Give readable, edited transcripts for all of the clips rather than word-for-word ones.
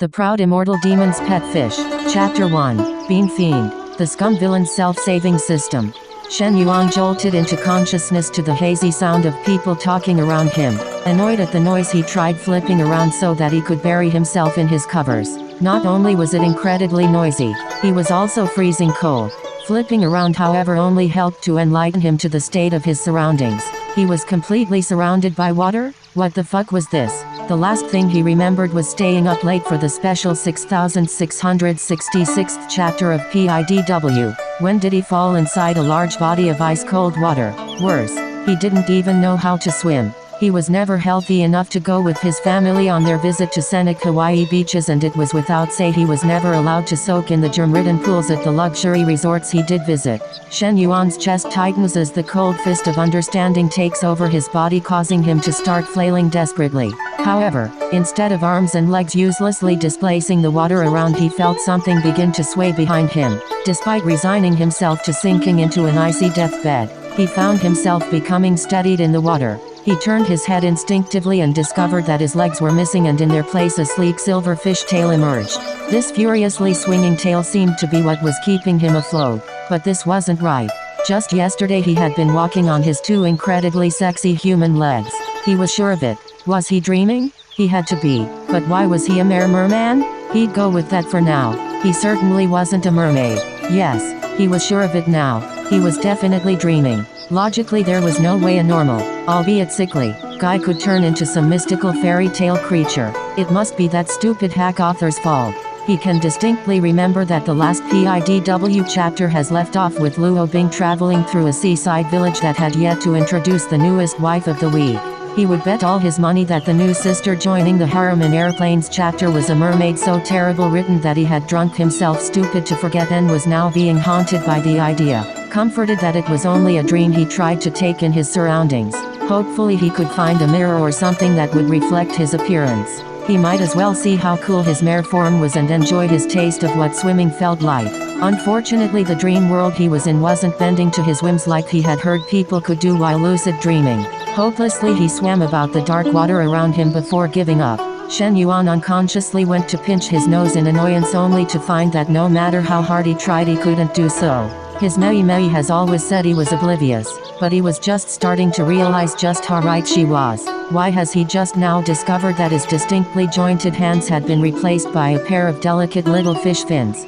The Proud Immortal Demon's Pet Fish. Chapter 1. BeanFiend. The Scum Villain's Self-Saving System. Shen Yuan jolted into consciousness to the hazy sound of people talking around him. Annoyed at the noise, he tried flipping around so that he could bury himself in his covers. Not only was it incredibly noisy, he was also freezing cold. Flipping around, however, only helped to enlighten him to the state of his surroundings. He was completely surrounded by water? What the fuck was this? The last thing he remembered was staying up late for the special 6666th chapter of PIDW. When did he fall inside a large body of ice-cold water? Worse, he didn't even know how to swim. He was never healthy enough to go with his family on their visit to scenic Hawaii beaches, and it was without say he was never allowed to soak in the germ-ridden pools at the luxury resorts he did visit. Shen Yuan's chest tightens as the cold fist of understanding takes over his body, causing him to start flailing desperately. However, instead of arms and legs uselessly displacing the water around, he felt something begin to sway behind him. Despite resigning himself to sinking into an icy deathbed, he found himself becoming steadied in the water. He turned his head instinctively and discovered that his legs were missing, and in their place a sleek silver fish tail emerged. This furiously swinging tail seemed to be what was keeping him afloat. But this wasn't right. Just yesterday he had been walking on his two incredibly sexy human legs. He was sure of it. Was he dreaming? He had to be. But why was he a merman? He'd go with that for now. He certainly wasn't a mermaid. Yes, he was sure of it now. He was definitely dreaming. Logically, there was no way a normal, albeit sickly, guy could turn into some mystical fairy tale creature. It must be that stupid hack author's fault. He can distinctly remember that the last PIDW chapter has left off with Luo Bing traveling through a seaside village that had yet to introduce the newest wife of the week. He would bet all his money that the new sister joining the harem in Airplanes chapter was a mermaid so terrible written that he had drunk himself stupid to forget, and was now being haunted by the idea. Comforted that it was only a dream, he tried to take in his surroundings. Hopefully he could find a mirror or something that would reflect his appearance. He might as well see how cool his mare form was and enjoy his taste of what swimming felt like. Unfortunately, the dream world he was in wasn't bending to his whims like he had heard people could do while lucid dreaming. Hopelessly he swam about the dark water around him before giving up. Shen Yuan unconsciously went to pinch his nose in annoyance, only to find that no matter how hard he tried he couldn't do so. His Mei has always said he was oblivious, but he was just starting to realize just how right she was. Why has he just now discovered that his distinctly jointed hands had been replaced by a pair of delicate little fish fins?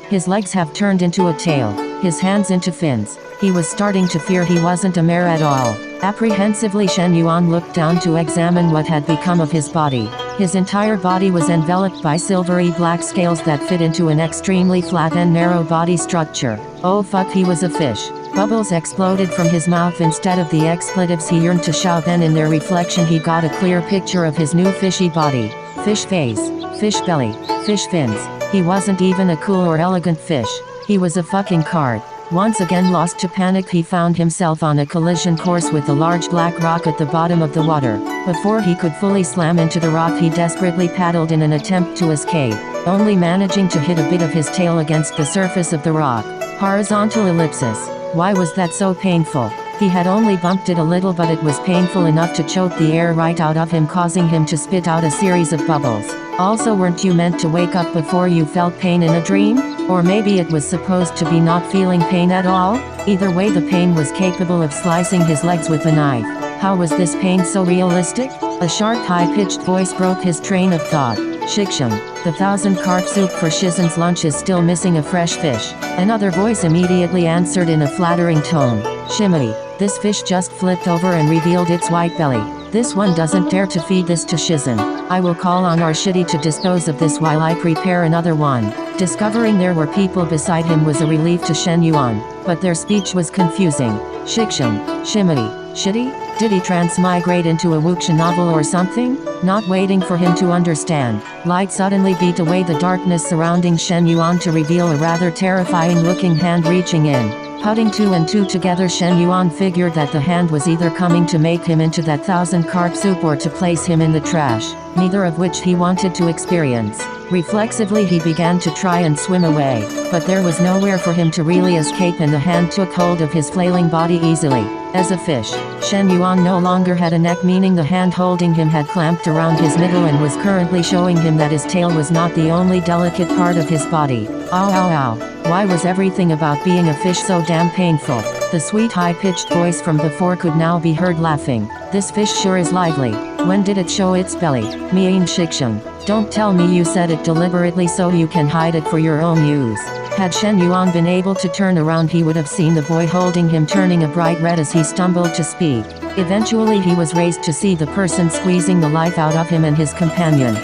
His legs have turned into a tail, his hands into fins. He was starting to fear he wasn't a mare at all. Apprehensively, Shen Yuan looked down to examine what had become of his body. His entire body was enveloped by silvery black scales that fit into an extremely flat and narrow body structure. Oh fuck, he was a fish. Bubbles exploded from his mouth instead of the expletives he yearned to shout. Then in their reflection he got a clear picture of his new fishy body. Fish face, fish belly, fish fins. He wasn't even a cool or elegant fish. He was a fucking card. Once again lost to panic, he found himself on a collision course with a large black rock at the bottom of the water. Before he could fully slam into the rock, he desperately paddled in an attempt to escape, only managing to hit a bit of his tail against the surface of the rock. Horizontal ellipsis. Why was that so painful? He had only bumped it a little, but it was painful enough to choke the air right out of him, causing him to spit out a series of bubbles. Also, weren't you meant to wake up before you felt pain in a dream? Or maybe it was supposed to be not feeling pain at all? Either way, the pain was capable of slicing his legs with a knife. How was this pain so realistic? A sharp, high-pitched voice broke his train of thought. Shiksham, the 1,000-carp soup for Shizen's lunch is still missing a fresh fish. Another voice immediately answered in a flattering tone. Shimmy, this fish just flipped over and revealed its white belly. This one doesn't dare to feed this to Shizen. I will call on our shitty to dispose of this while I prepare another one. Discovering there were people beside him was a relief to Shen Yuan, but their speech was confusing. Shiksham, shimmy, shitty? Did he transmigrate into a wuxia novel or something? Not waiting for him to understand, light suddenly beat away the darkness surrounding Shen Yuan to reveal a rather terrifying-looking hand reaching in. Putting two and two together, Shen Yuan figured that the hand was either coming to make him into that 1,000-carp soup or to place him in the trash, neither of which he wanted to experience. Reflexively he began to try and swim away, but there was nowhere for him to really escape, and the hand took hold of his flailing body easily. As a fish, Shen Yuan no longer had a neck, meaning the hand holding him had clamped around his middle and was currently showing him that his tail was not the only delicate part of his body. Ow ow ow. Why was everything about being a fish so damn painful? The sweet high-pitched voice from before could now be heard laughing. This fish sure is lively. When did it show its belly? Mian Shiksheng. Don't tell me you said it deliberately so you can hide it for your own use. Had Shen Yuan been able to turn around, he would have seen the boy holding him turning a bright red as he stumbled to speak. Eventually he was raised to see the person squeezing the life out of him and his companion.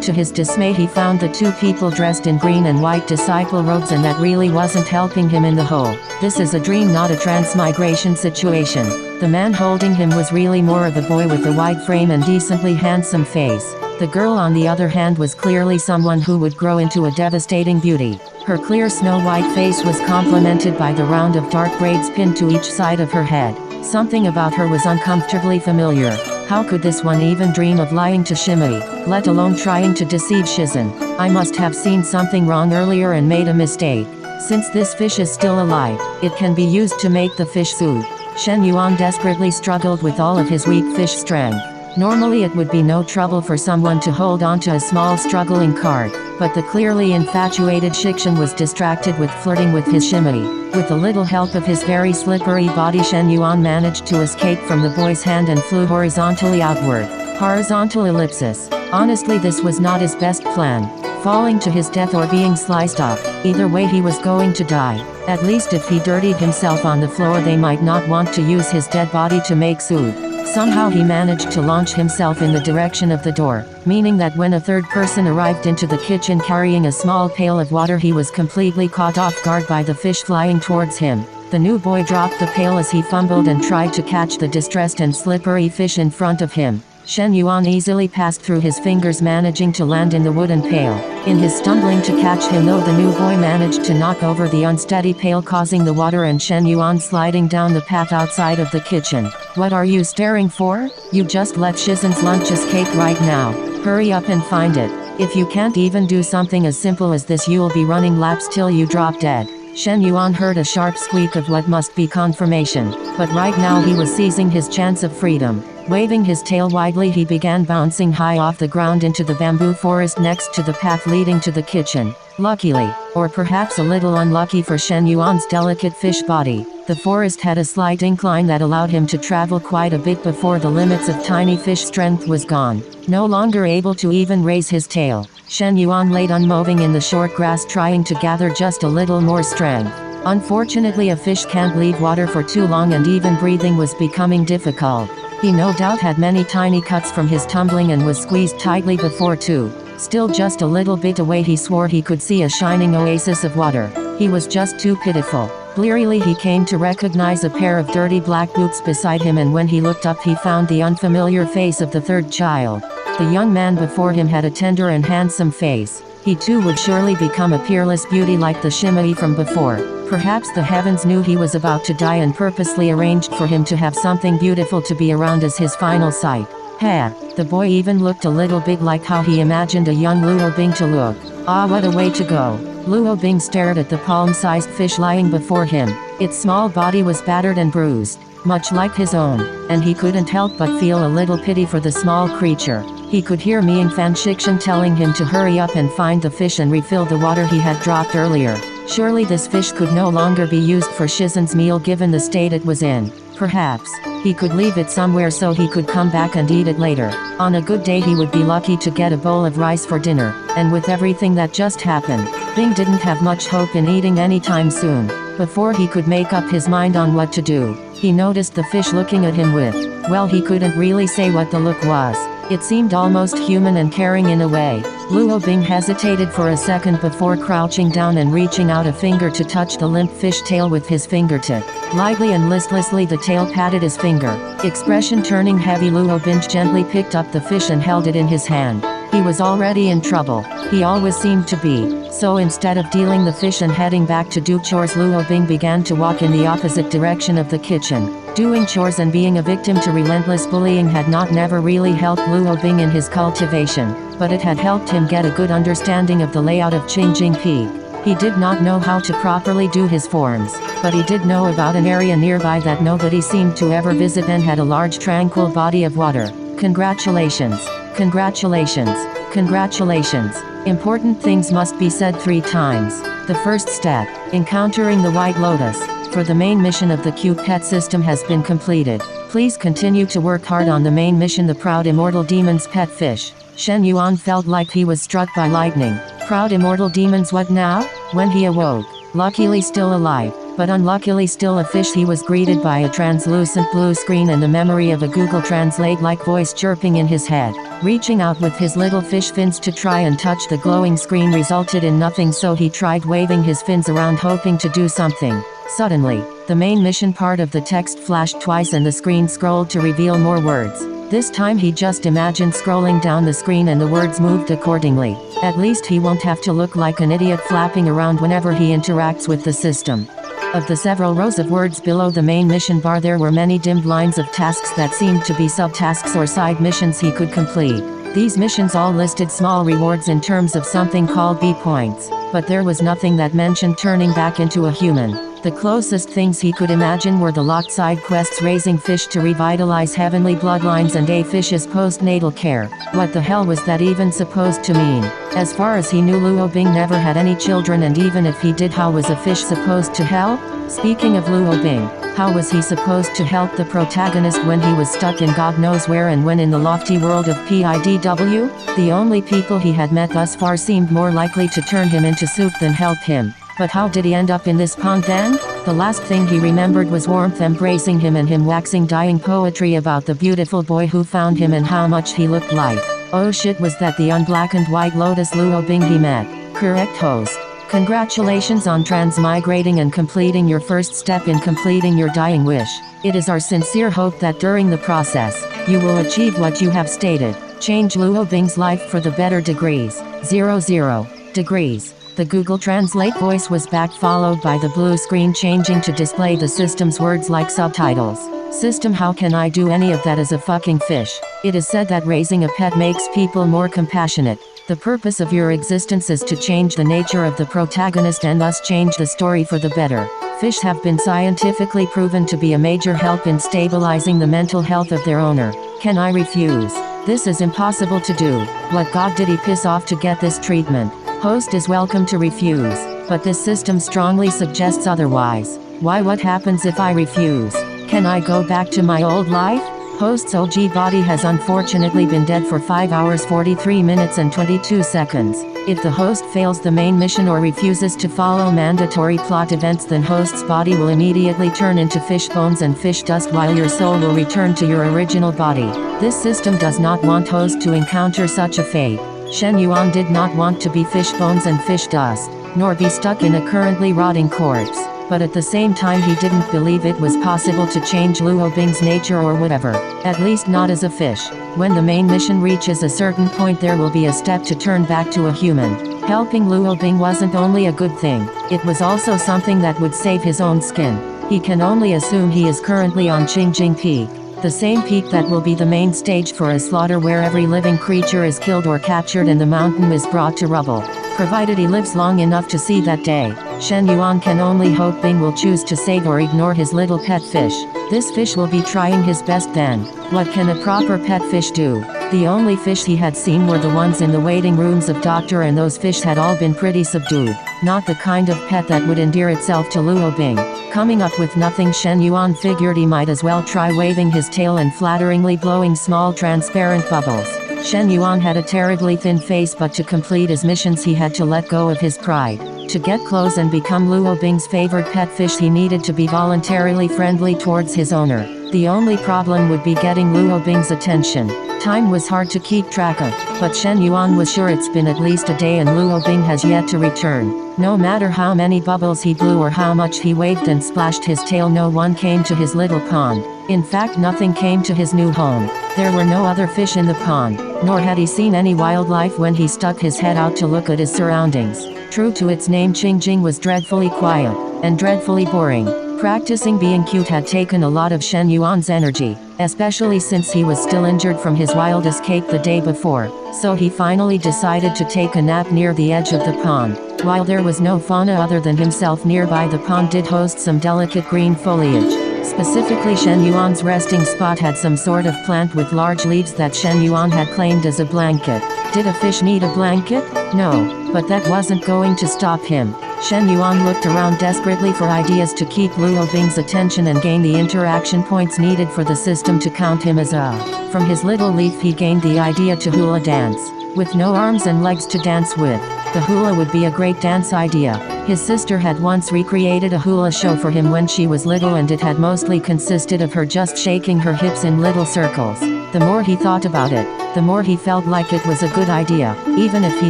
To his dismay he found the two people dressed in green and white disciple robes, and that really wasn't helping him in the hole. This is a dream, not a transmigration situation. The man holding him was really more of a boy with a wide frame and decently handsome face. The girl on the other hand was clearly someone who would grow into a devastating beauty. Her clear snow-white face was complemented by the round of dark braids pinned to each side of her head. Something about her was uncomfortably familiar. How could this one even dream of lying to Shimei, let alone trying to deceive Shizen? I must have seen something wrong earlier and made a mistake. Since this fish is still alive, it can be used to make the fish soup. Shen Yuan desperately struggled with all of his weak fish strength. Normally it would be no trouble for someone to hold onto a small struggling cart, but the clearly infatuated Shikshan was distracted with flirting with his Shimei. With a little help of his very slippery body, Shen Yuan managed to escape from the boy's hand and flew horizontally outward. Horizontal ellipsis. Honestly, this was not his best plan. Falling to his death or being sliced up. Either way he was going to die. At least if he dirtied himself on the floor, they might not want to use his dead body to make soup. Somehow he managed to launch himself in the direction of the door, meaning that when a third person arrived into the kitchen carrying a small pail of water, he was completely caught off guard by the fish flying towards him. The new boy dropped the pail as he fumbled and tried to catch the distressed and slippery fish in front of him. Shen Yuan easily passed through his fingers, managing to land in the wooden pail. In his stumbling to catch him though, the new boy managed to knock over the unsteady pail, causing the water and Shen Yuan sliding down the path outside of the kitchen. What are you staring for? You just let Shizen's lunch escape right now. Hurry up and find it. If you can't even do something as simple as this, you'll be running laps till you drop dead. Shen Yuan heard a sharp squeak of what must be confirmation, but right now he was seizing his chance of freedom. Waving his tail widely, he began bouncing high off the ground into the bamboo forest next to the path leading to the kitchen. Luckily, or perhaps a little unlucky for Shen Yuan's delicate fish body, the forest had a slight incline that allowed him to travel quite a bit before the limits of tiny fish strength was gone. No longer able to even raise his tail, Shen Yuan laid unmoving in the short grass, trying to gather just a little more strength. Unfortunately, a fish can't leave water for too long, and even breathing was becoming difficult. He no doubt had many tiny cuts from his tumbling and was squeezed tightly before too. Still just a little bit away he swore he could see a shining oasis of water. He was just too pitiful. Blearily he came to recognize a pair of dirty black boots beside him, and when he looked up he found the unfamiliar face of the third child. The young man before him had a tender and handsome face. He too would surely become a peerless beauty like the Shimei from before. Perhaps the heavens knew he was about to die and purposely arranged for him to have something beautiful to be around as his final sight. The boy even looked a little bit like how he imagined a young Luo Bing to look. Ah, what a way to go. Luo Bing stared at the palm-sized fish lying before him. Its small body was battered and bruised, much like his own, and he couldn't help but feel a little pity for the small creature. He could hear BeanFiend Shikshan telling him to hurry up and find the fish and refill the water he had dropped earlier. Surely this fish could no longer be used for Shizen's meal given the state it was in. Perhaps he could leave it somewhere so he could come back and eat it later. On a good day he would be lucky to get a bowl of rice for dinner. And with everything that just happened, Bing didn't have much hope in eating anytime soon. Before he could make up his mind on what to do, he noticed the fish looking at him with, well, he couldn't really say what the look was. It seemed almost human and caring in a way. Luo Bing hesitated for a second before crouching down and reaching out a finger to touch the limp fish tail with his fingertip. Lightly and listlessly the tail patted his finger. Expression turning heavy, Luo Bing gently picked up the fish and held it in his hand. He was already in trouble. He always seemed to be. So instead of dealing the fish and heading back to do chores, Luo Bing began to walk in the opposite direction of the kitchen. Doing chores and being a victim to relentless bullying had never really helped Luo Bing in his cultivation, but it had helped him get a good understanding of the layout of Qingjing Peak. He did not know how to properly do his forms, but he did know about an area nearby that nobody seemed to ever visit and had a large tranquil body of water. Congratulations! Congratulations! Congratulations! Important things must be said 3 times. The first step, encountering the White Lotus, for the main mission of the cute pet system has been completed. Please continue to work hard on the main mission. The proud immortal demon's pet fish. Shen Yuan felt like he was struck by lightning. Proud immortal demons, what now? When he awoke, luckily still alive, but unluckily still a fish, he was greeted by a translucent blue screen and the memory of a Google Translate-like voice chirping in his head. Reaching out with his little fish fins to try and touch the glowing screen resulted in nothing, so he tried waving his fins around hoping to do something. Suddenly, the main mission part of the text flashed twice and the screen scrolled to reveal more words. This time he just imagined scrolling down the screen and the words moved accordingly. At least he won't have to look like an idiot flapping around whenever he interacts with the system. Of the several rows of words below the main mission bar, there were many dimmed lines of tasks that seemed to be subtasks or side missions he could complete. These missions all listed small rewards in terms of something called B points, but there was nothing that mentioned turning back into a human. The closest things he could imagine were the locked side quests: raising fish to revitalize heavenly bloodlines and a fish's postnatal care. What the hell was that even supposed to mean? As far as he knew, Luo Bing never had any children, and even if he did, how was a fish supposed to help? Speaking of Luo Bing, how was he supposed to help the protagonist when he was stuck in God knows where and when in the lofty world of PIDW? The only people he had met thus far seemed more likely to turn him into soup than help him. But how did he end up in this pond then? The last thing he remembered was warmth embracing him and him waxing dying poetry about the beautiful boy who found him and how much he looked like. Oh shit, was that the unblackened White Lotus Luo Bing he met? Correct, host. Congratulations on transmigrating and completing your first step in completing your dying wish. It is our sincere hope that during the process, you will achieve what you have stated. Change Luo Bing's life for the better. degrees. 00 degrees. The Google Translate voice was back, followed by the blue screen changing to display the system's words like subtitles. System, how can I do any of that as a fucking fish? It is said that raising a pet makes people more compassionate. The purpose of your existence is to change the nature of the protagonist and thus change the story for the better. Fish have been scientifically proven to be a major help in stabilizing the mental health of their owner. Can I refuse? This is impossible to do. What god did he piss off to get this treatment? Host is welcome to refuse, but this system strongly suggests otherwise. Why? What happens if I refuse? Can I go back to my old life? Host's OG body has unfortunately been dead for 5 hours 43 minutes and 22 seconds. If the host fails the main mission or refuses to follow mandatory plot events, then host's body will immediately turn into fish bones and fish dust, while your soul will return to your original body. This system does not want host to encounter such a fate. Shen Yuan did not want to be fish bones and fish dust, nor be stuck in a currently rotting corpse, but at the same time he didn't believe it was possible to change Luo Bing's nature or whatever, at least not as a fish. When the main mission reaches a certain point, there will be a step to turn back to a human. Helping Luo Bing wasn't only a good thing, it was also something that would save his own skin. He can only assume he is currently on Qingjing Peak. The same peak that will be the main stage for a slaughter where every living creature is killed or captured and the mountain is brought to rubble. Provided he lives long enough to see that day, Shen Yuan can only hope Bing will choose to save or ignore his little pet fish. This fish will be trying his best then. What can a proper pet fish do? The only fish he had seen were the ones in the waiting rooms of Doctor, and those fish had all been pretty subdued. Not the kind of pet that would endear itself to Luo Bing. Coming up with nothing, Shen Yuan figured he might as well try waving his tail and flatteringly blowing small transparent bubbles. Shen Yuan had a terribly thin face, but to complete his missions he had to let go of his pride. To get close and become Luo Bing's favorite pet fish, he needed to be voluntarily friendly towards his owner. The only problem would be getting Luo Bing's attention. Time was hard to keep track of, but Shen Yuan was sure it's been at least a day and Luo Bing has yet to return. No matter how many bubbles he blew or how much he waved and splashed his tail, no one came to his little pond. In fact, nothing came to his new home. There were no other fish in the pond, nor had he seen any wildlife when he stuck his head out to look at his surroundings. True to its name, Qingjing was dreadfully quiet and dreadfully boring. Practicing being cute had taken a lot of Shen Yuan's energy, especially since he was still injured from his wild escape the day before, so he finally decided to take a nap near the edge of the pond. While there was no fauna other than himself nearby, the pond did host some delicate green foliage. Specifically, Shen Yuan's resting spot had some sort of plant with large leaves that Shen Yuan had claimed as a blanket. Did a fish need a blanket? No, but that wasn't going to stop him. Shen Yuan looked around desperately for ideas to keep Luo Bing's attention and gain the interaction points needed for the system to count him as a. From his little leaf he gained the idea to hula dance. With no arms and legs to dance with, the hula would be a great dance idea. His sister had once recreated a hula show for him when she was little, and it had mostly consisted of her just shaking her hips in little circles. The more he thought about it, the more he felt like it was a good idea, even if he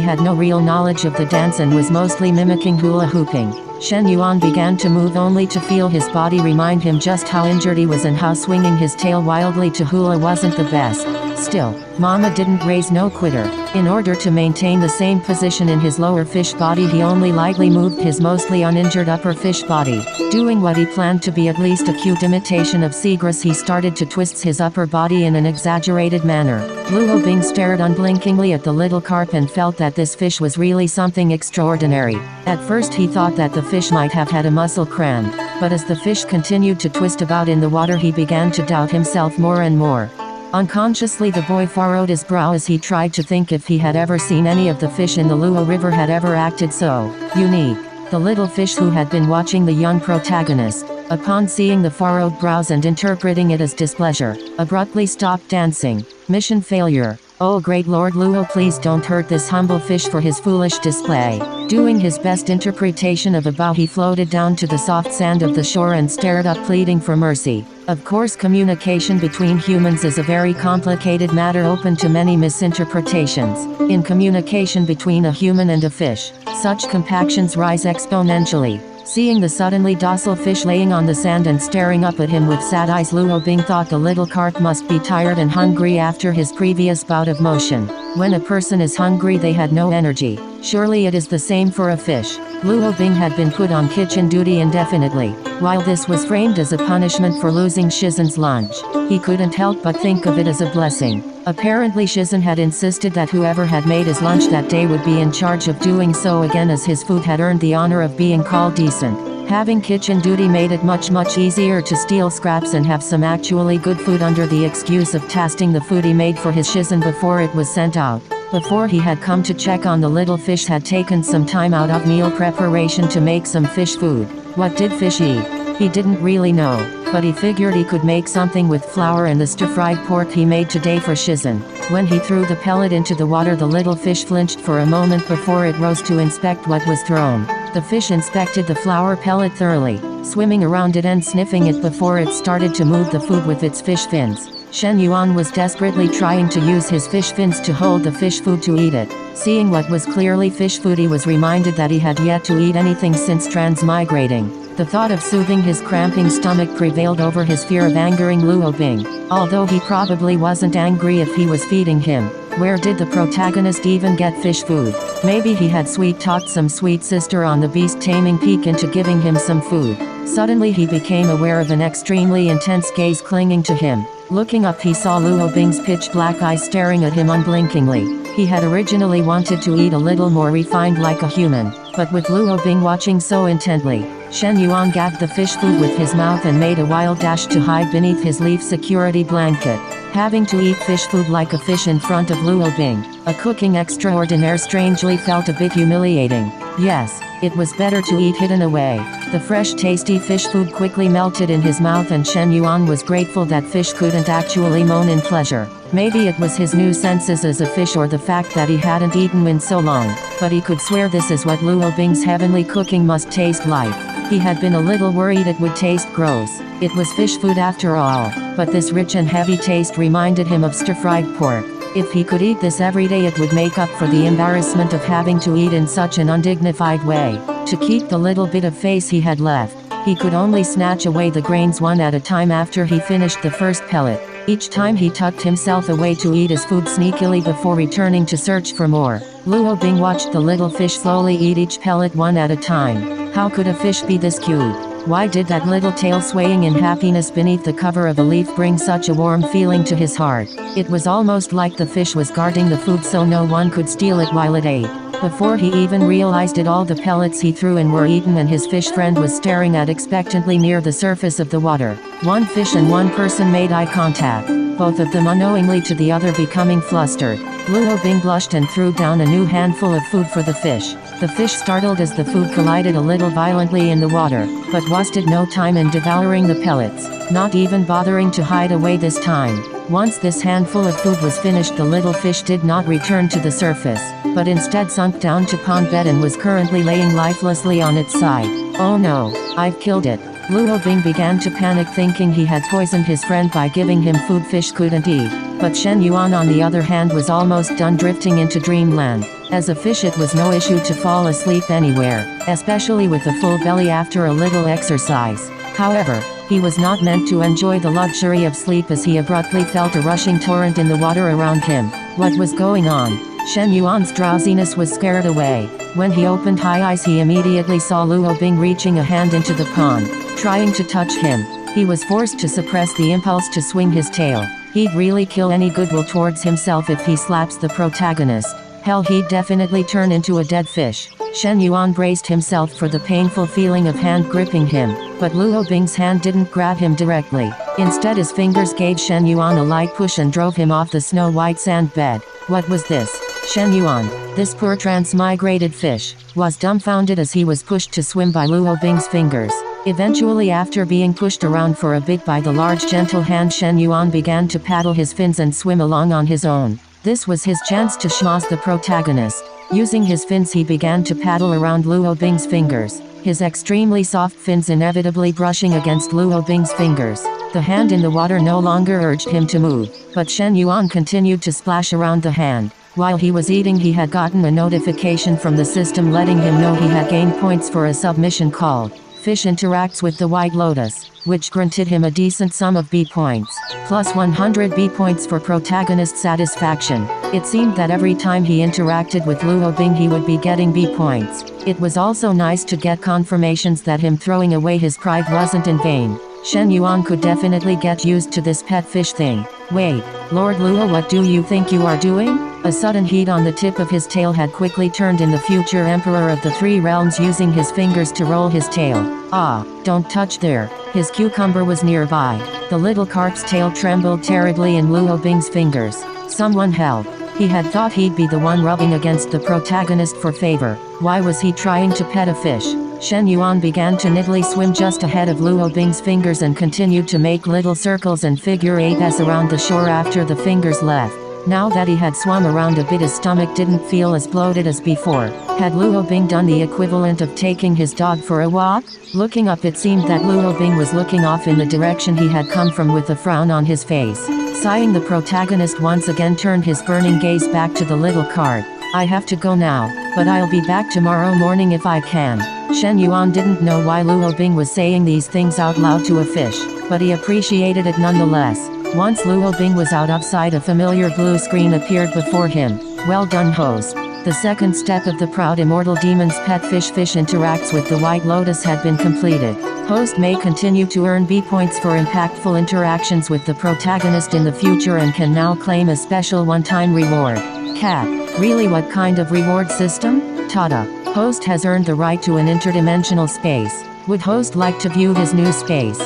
had no real knowledge of the dance and was mostly mimicking hula hooping. Shen Yuan began to move only to feel his body remind him just how injured he was and how swinging his tail wildly to hula wasn't the best. Still, Mama didn't raise no quitter. In order to maintain the same position in his lower fish body, he only lightly moved his mostly uninjured upper fish body. Doing what he planned to be at least a cute imitation of seagrass, he started to twist his upper body in an exaggerated manner. Luo Bing stared unblinkingly at the little carp and felt that this fish was really something extraordinary. At first he thought that the fish might have had a muscle cramp, but as the fish continued to twist about in the water, he began to doubt himself more and more. Unconsciously the boy furrowed his brow as he tried to think if he had ever seen any of the fish in the Luo River had ever acted so unique. The little fish, who had been watching the young protagonist, upon seeing the furrowed brows and interpreting it as displeasure, abruptly stopped dancing. Mission failure. Oh great Lord Luo, please don't hurt this humble fish for his foolish display. Doing his best interpretation of a bow, he floated down to the soft sand of the shore and stared up, pleading for mercy. Of course, communication between humans is a very complicated matter open to many misinterpretations. In communication between a human and a fish, such compactions rise exponentially. Seeing the suddenly docile fish laying on the sand and staring up at him with sad eyes, Luo Bing thought the little carp must be tired and hungry after his previous bout of motion. When a person is hungry, they had no energy. Surely it is the same for a fish. Luo Bing had been put on kitchen duty indefinitely. While this was framed as a punishment for losing Shizen's lunch, he couldn't help but think of it as a blessing. Apparently Shizen had insisted that whoever had made his lunch that day would be in charge of doing so again, as his food had earned the honor of being called decent. Having kitchen duty made it much easier to steal scraps and have some actually good food under the excuse of tasting the food he made for his Shizen before it was sent out. Before he had come to check on the little fish, had taken some time out of meal preparation to make some fish food. What did fish eat? He didn't really know, but he figured he could make something with flour and the stir-fried pork he made today for Shizen. When he threw the pellet into the water, the little fish flinched for a moment before it rose to inspect what was thrown. The fish inspected the flour pellet thoroughly, swimming around it and sniffing it before it started to move the food with its fish fins. Shen Yuan was desperately trying to use his fish fins to hold the fish food to eat it. Seeing what was clearly fish food, he was reminded that he had yet to eat anything since transmigrating. The thought of soothing his cramping stomach prevailed over his fear of angering Luo Bing. Although he probably wasn't angry if he was feeding him. Where did the protagonist even get fish food? Maybe he had sweet-talked some sweet sister on the beast taming peak into giving him some food. Suddenly he became aware of an extremely intense gaze clinging to him. Looking up, he saw Luo Bing's pitch-black eyes staring at him unblinkingly. He had originally wanted to eat a little more refined like a human, but with Luo Bing watching so intently, Shen Yuan gagged the fish food with his mouth and made a wild dash to hide beneath his leaf security blanket. Having to eat fish food like a fish in front of Luo Bing, a cooking extraordinaire, strangely felt a bit humiliating. Yes, it was better to eat hidden away. The fresh tasty fish food quickly melted in his mouth, and Shen Yuan was grateful that fish couldn't actually moan in pleasure. Maybe it was his new senses as a fish or the fact that he hadn't eaten in so long, but he could swear this is what Luo Bing's heavenly cooking must taste like. He had been a little worried it would taste gross. It was fish food after all, but this rich and heavy taste reminded him of stir-fried pork. If he could eat this every day, it would make up for the embarrassment of having to eat in such an undignified way. To keep the little bit of face he had left, he could only snatch away the grains one at a time after he finished the first pellet. Each time he tucked himself away to eat his food sneakily before returning to search for more. Luo Bing watched the little fish slowly eat each pellet one at a time. How could a fish be this cute? Why did that little tail swaying in happiness beneath the cover of a leaf bring such a warm feeling to his heart? It was almost like the fish was guarding the food so no one could steal it while it ate. Before he even realized it, all the pellets he threw in were eaten and his fish friend was staring at expectantly near the surface of the water. One fish and one person made eye contact, both of them unknowingly to the other becoming flustered. Luo Bing blushed and threw down a new handful of food for the fish. The fish startled as the food collided a little violently in the water, but wasted no time in devouring the pellets, not even bothering to hide away this time. Once this handful of food was finished, the little fish did not return to the surface, but instead sunk down to pond bed and was currently laying lifelessly on its side. Oh no, I've killed it. Luo Bing began to panic, thinking he had poisoned his friend by giving him food fish couldn't eat. But Shen Yuan on the other hand was almost done drifting into dreamland. As a fish it was no issue to fall asleep anywhere, especially with a full belly after a little exercise. However, he was not meant to enjoy the luxury of sleep as he abruptly felt a rushing torrent in the water around him. What was going on? Shen Yuan's drowsiness was scared away. When he opened high eyes he immediately saw Luo Bing reaching a hand into the pond, trying to touch him. He was forced to suppress the impulse to swing his tail. He'd really kill any goodwill towards himself if he slaps the protagonist. Hell, he'd definitely turn into a dead fish. Shen Yuan braced himself for the painful feeling of hand gripping him, but Luo Bing's hand didn't grab him directly. Instead his fingers gave Shen Yuan a light push and drove him off the snow-white sand bed. What was this? Shen Yuan, this poor transmigrated fish, was dumbfounded as he was pushed to swim by Luo Bing's fingers. Eventually, after being pushed around for a bit by the large gentle hand, Shen Yuan began to paddle his fins and swim along on his own. This was his chance to schmoz the protagonist. Using his fins he began to paddle around Luo Bing's fingers, his extremely soft fins inevitably brushing against Luo Bing's fingers. The hand in the water no longer urged him to move, but Shen Yuan continued to splash around the hand. While he was eating he had gotten a notification from the system letting him know he had gained points for a submission called Fish Interacts with the White Lotus, which granted him a decent sum of B points, plus 100 B points for protagonist satisfaction. It seemed that every time he interacted with Luo Bing he would be getting B points. It was also nice to get confirmations that him throwing away his pride wasn't in vain. Shen Yuan could definitely get used to this pet fish thing. Wait, Lord Luo, what do you think you are doing? A sudden heat on the tip of his tail had quickly turned in the future Emperor of the Three Realms, using his fingers to roll his tail. Ah, don't touch there. His cucumber was nearby. The little carp's tail trembled terribly in Luo Bing's fingers. Someone help. He had thought he'd be the one rubbing against the protagonist for favor. Why was he trying to pet a fish? Shen Yuan began to nimbly swim just ahead of Luo Bing's fingers and continued to make little circles and figure eights around the shore after the fingers left. Now that he had swum around a bit, his stomach didn't feel as bloated as before. Had Luo Bing done the equivalent of taking his dog for a walk? Looking up, it seemed that Luo Bing was looking off in the direction he had come from with a frown on his face. Sighing, the protagonist once again turned his burning gaze back to the little cart. I have to go now, but I'll be back tomorrow morning if I can. Shen Yuan didn't know why Luo Bing was saying these things out loud to a fish, but he appreciated it nonetheless. Once Luo Bing was outside, a familiar blue screen appeared before him. Well done, host. The second step of the proud immortal demon's pet fish interacts with the White Lotus had been completed. Host may continue to earn B points for impactful interactions with the protagonist in the future and can now claim a special one-time reward. Cat. Really, what kind of reward system? Tada. Host has earned the right to an interdimensional space. Would host like to view his new space?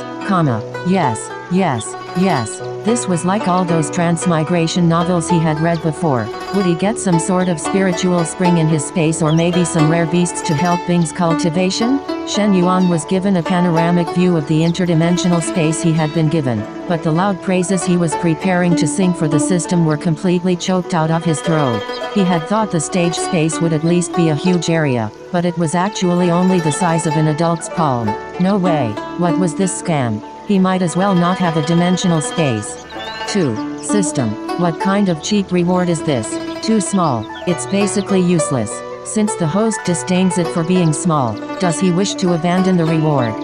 Yes, yes, yes. This was like all those transmigration novels he had read before. Would he get some sort of spiritual spring in his space, or maybe some rare beasts to help Bing's cultivation? Shen Yuan was given a panoramic view of the interdimensional space he had been given, but the loud praises he was preparing to sing for the system were completely choked out of his throat. He had thought the stage space would at least be a huge area, but it was actually only the size of an adult's palm. No way. What was this scam? He might as well not have a dimensional space. 2. System. What kind of cheap reward is this? Too small. It's basically useless. Since the host disdains it for being small, does he wish to abandon the reward?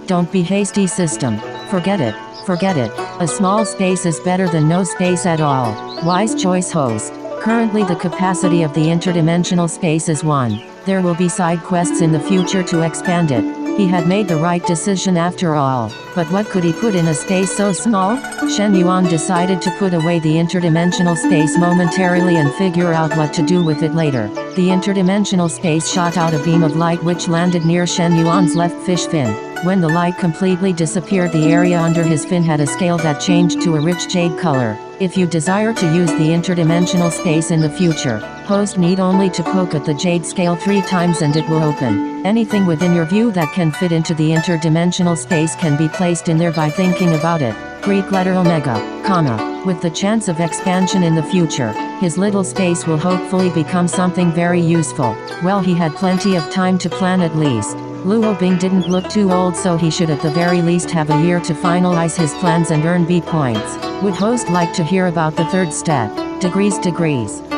Don't be hasty, system. Forget it. Forget it. A small space is better than no space at all. Wise choice, host. Currently the capacity of the interdimensional space is 1. There will be side quests in the future to expand it. He had made the right decision after all. But what could he put in a space so small? Shen Yuan decided to put away the interdimensional space momentarily and figure out what to do with it later. The interdimensional space shot out a beam of light which landed near Shen Yuan's left fish fin. When the light completely disappeared, the area under his fin had a scale that changed to a rich jade color. If you desire to use the interdimensional space in the future, host need only to poke at the jade scale 3 times and it will open. Anything within your view that can fit into the interdimensional space can be placed in there by thinking about it. Greek letter omega, comma. With the chance of expansion in the future, his little space will hopefully become something very useful. Well, he had plenty of time to plan at least. Luo Bing didn't look too old, so he should at the very least have a year to finalize his plans and earn B points. Would host like to hear about the third step? Degrees.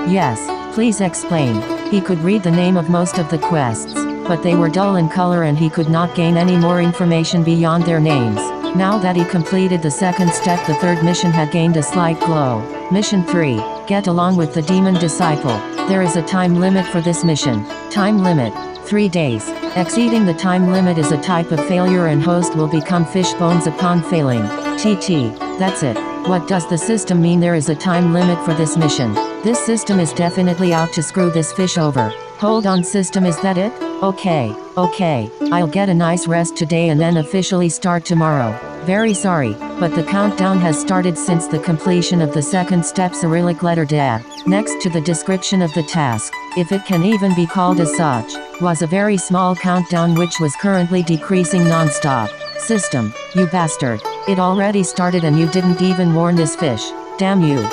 Yes, please explain. He could read the name of most of the quests, but they were dull in color and he could not gain any more information beyond their names. Now that he completed the second step, the third mission had gained a slight glow. Mission 3. Get along with the demon disciple. There is a time limit for this mission. Time limit: 3 days. Exceeding the time limit is a type of failure and host will become fish bones upon failing. TT. That's it. What does the system mean there is a time limit for this mission? This system is definitely out to screw this fish over. Hold on, system, is that it? Okay. I'll get a nice rest today and then officially start tomorrow. Very sorry, but the countdown has started since the completion of the second step, Cyrillic letter DA. Next to the description of the task, if it can even be called as such, was a very small countdown which was currently decreasing non-stop. System, you bastard. It already started and you didn't even warn this fish. Damn you.